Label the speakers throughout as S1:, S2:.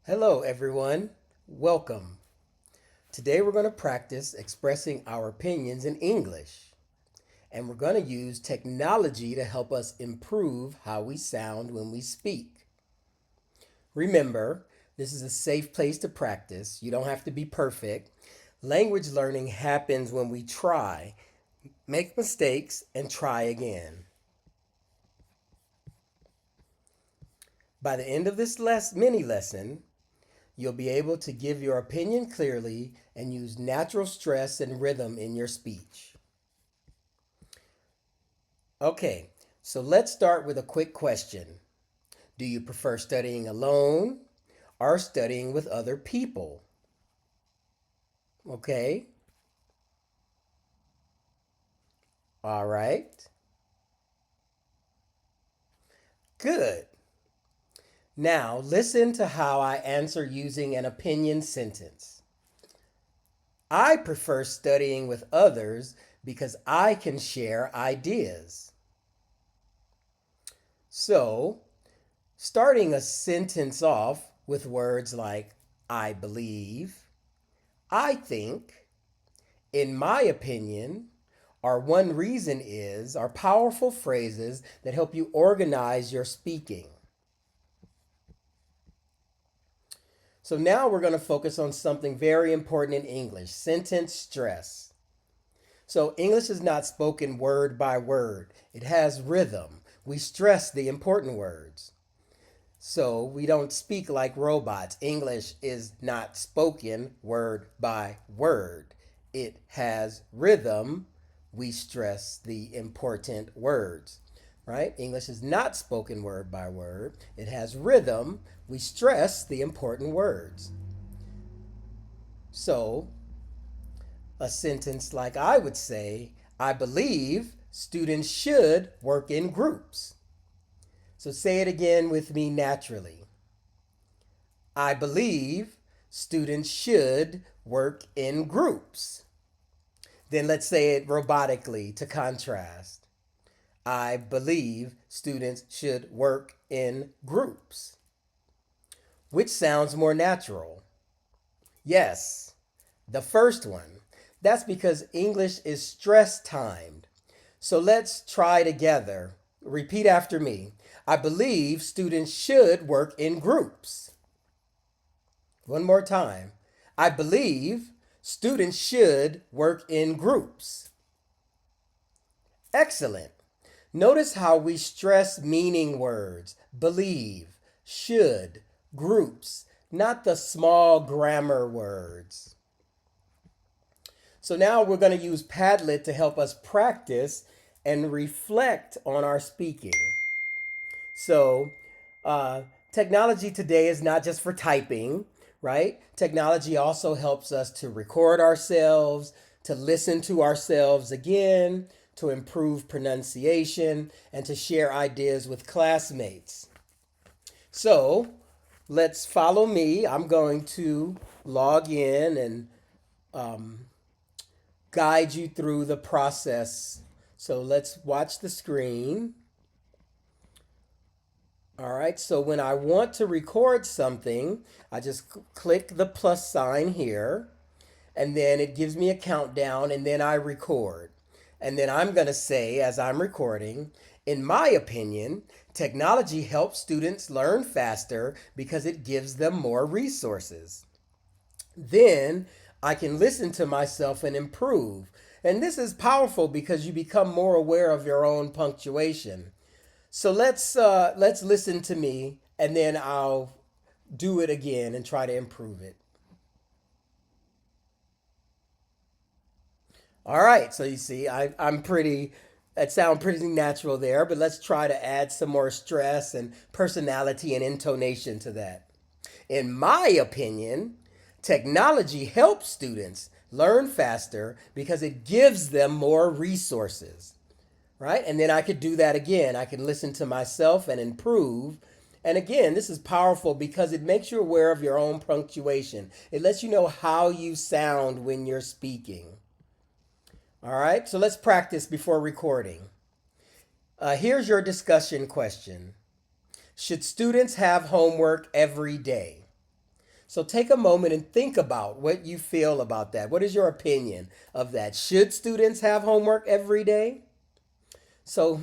S1: Hello, everyone. Welcome. Today we're going to practice expressing our opinions in English. And we're going to use technology to help us improve how we sound when we speak. Remember, this is a safe place to practice. You don't have to be perfect. Language learning happens when we try, make mistakes, and try again. By the end of this mini lesson, you'll be able to give your opinion clearly and use natural stress and rhythm in your speech. Okay, so let's start with a quick question. Do you prefer studying alone or studying with other people? Okay, all right, good. Now listen to how I answer using an opinion sentence. I prefer studying with others because I can share ideas. So, starting a sentence off with words like I believe, I think, in my opinion, or one reason is are powerful phrases that help you organize your speaking. So now we're going to focus on something very important in English, sentence stress. So English is not spoken word by word. It has rhythm. We stress the important words. So we don't speak like robots. English is not spoken word by word. It has rhythm. We stress the important words, right? English is not spoken word by word. It has rhythm. We stress the important words. So a sentence like I would say, I believe students should work in groups. So say it again with me naturally. I believe students should work in groups. Then let's say it robotically to contrast. I believe students should work in groups. Which sounds more natural? Yes, the first one. That's because English is stress timed. So let's try together. Repeat after me. I believe students should work in groups. One more time. I believe students should work in groups. Excellent. Notice how we stress meaning words, believe, should, groups, not the small grammar words. So now we're going to use Padlet to help us practice and reflect on our speaking. So, technology today is not just for typing, right? Technology also helps us to record ourselves, to listen to ourselves again, to improve pronunciation, and to share ideas with classmates. So, let's follow me. I'm going to log in and guide you through the process. So, let's watch the screen. All right, so when I want to record something, I just click the plus sign here, and then it gives me a countdown, and then I record. And then I'm going to say, as I'm recording, in my opinion, technology helps students learn faster because it gives them more resources. Then I can listen to myself and improve. And this is powerful because you become more aware of your own punctuation. So let's listen to me, and then I'll do it again and try to improve it. All right. So you see, I'm pretty. That sounds pretty natural there, but let's try to add some more stress and personality and intonation to that. In my opinion, technology helps students learn faster because it gives them more resources, right? And then I could do that again. I can listen to myself and improve. And again, this is powerful because it makes you aware of your own punctuation. It lets you know how you sound when you're speaking. All right, so let's practice before recording. Here's your discussion question. Should students have homework every day? So take a moment and think about what you feel about that. What is your opinion of that? Should students have homework every day? So,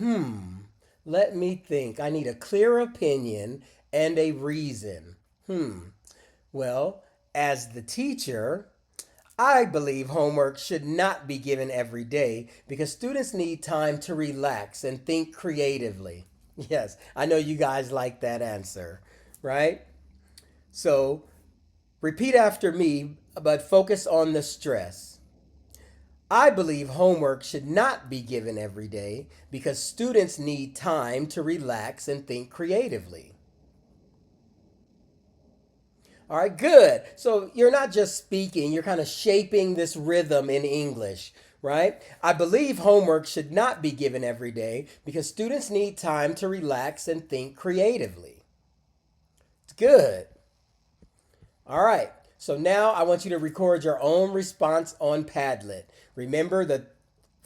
S1: let me think. I need a clear opinion and a reason. Well, as the teacher, I believe homework should not be given every day because students need time to relax and think creatively. Yes, I know you guys like that answer, right? So repeat after me, but focus on the stress. I believe homework should not be given every day because students need time to relax and think creatively. All right, good. So you're not just speaking, you're kind of shaping this rhythm in English, right? I believe homework should not be given every day because students need time to relax and think creatively. It's good. All right. So now I want you to record your own response on Padlet. Remember the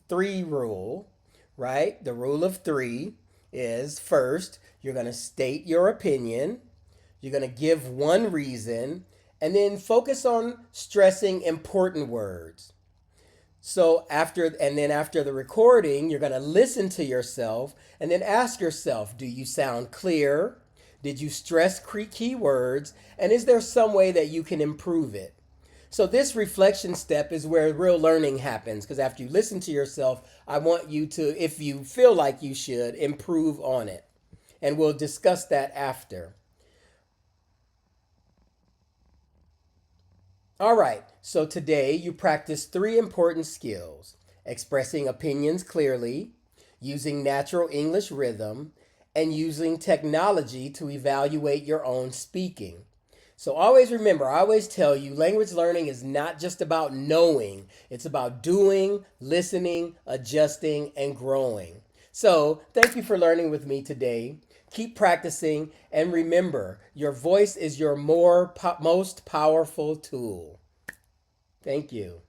S1: three rule, right? The rule of three is first, you're going to state your opinion. You're going to give one reason and then focus on stressing important words. So after the recording, you're going to listen to yourself and then ask yourself, do you sound clear? Did you stress key words? And is there some way that you can improve it? So this reflection step is where real learning happens because after you listen to yourself, I want you to, if you feel like you should, improve on it. And we'll discuss that after. All right, so today you practice three important skills: expressing opinions clearly, using natural English rhythm, and using technology to evaluate your own speaking. So always remember, I always tell you, language learning is not just about knowing, it's about doing, listening, adjusting, and growing. So thank you for learning with me today. Keep practicing, and remember, your voice is your most powerful tool. Thank you.